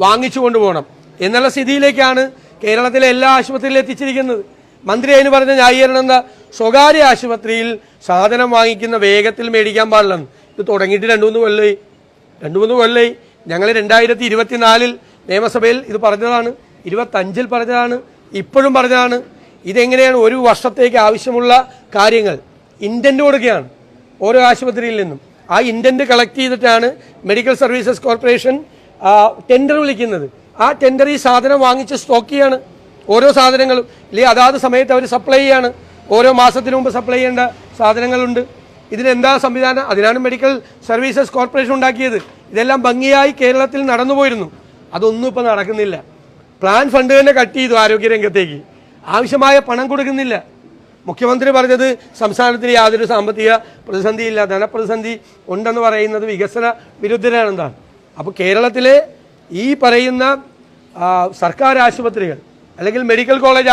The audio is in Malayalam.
വാങ്ങിച്ചു കൊണ്ടുപോകണം എന്നുള്ള സ്ഥിതിയിലേക്കാണ് കേരളത്തിലെ എല്ലാ ആശുപത്രിയിലും എത്തിച്ചിരിക്കുന്നത്. മന്ത്രി അതിന് പറഞ്ഞ ന്യായീകരണം എന്താ? സ്വകാര്യ ആശുപത്രിയിൽ സാധനം വാങ്ങിക്കുന്ന വേഗത്തിൽ മേടിക്കാൻ പാടില്ലെന്ന്. ഇത് തുടങ്ങിയിട്ട് 2-3 കൊല്ലമായി. ഞങ്ങൾ 2024 നിയമസഭയിൽ ഇത് പറഞ്ഞതാണ്, 25 പറഞ്ഞതാണ്, ഇപ്പോഴും പറഞ്ഞതാണ്. ഇതെങ്ങനെയാണ്? ഒരു വർഷത്തേക്ക് ആവശ്യമുള്ള കാര്യങ്ങൾ ഇൻറ്റൻറ്റ് കൊടുക്കുകയാണ് ഓരോ ആശുപത്രിയിൽ നിന്നും. ആ ഇൻറ്റൻറ്റ് കളക്ട് ചെയ്തിട്ടാണ് മെഡിക്കൽ സർവീസസ് കോർപ്പറേഷൻ ടെൻഡർ വിളിക്കുന്നത്. ആ ടെൻഡർ ഈ സാധനം വാങ്ങിച്ച് സ്റ്റോക്ക് ചെയ്യാണ് ഓരോ സാധനങ്ങളും. ഇല്ലെങ്കിൽ അതാത് സമയത്ത് അവർ സപ്ലൈ ചെയ്യാണ്. ഓരോ മാസത്തിന് മുമ്പ് സപ്ലൈ ചെയ്യേണ്ട സാധനങ്ങളുണ്ട്. ഇതിനെന്താ സംവിധാനം? അതിനാണ് മെഡിക്കൽ സർവീസസ് കോർപ്പറേഷൻ ഉണ്ടാക്കിയത്. ഇതെല്ലാം ഭംഗിയായി കേരളത്തിൽ നടന്നു പോയിരുന്നു. അതൊന്നും ഇപ്പോൾ നടക്കുന്നില്ല. പ്ലാൻ ഫണ്ട് തന്നെ കട്ട് ചെയ്തു ആരോഗ്യരംഗത്തേക്ക്. ആവശ്യമായ പണം കൊടുക്കുന്നില്ല. മുഖ്യമന്ത്രി പറഞ്ഞത് സംസ്ഥാനത്തിന് യാതൊരു സാമ്പത്തിക പ്രതിസന്ധിയില്ല, ധനപ്രതിസന്ധി ഉണ്ടെന്ന് പറയുന്നത് വികസന വിരുദ്ധരാണെന്നാണ്. അപ്പോൾ കേരളത്തിലെ ഈ പറയുന്ന സർക്കാർ ആശുപത്രികൾ അല്ലെങ്കിൽ മെഡിക്കൽ കോളേജ്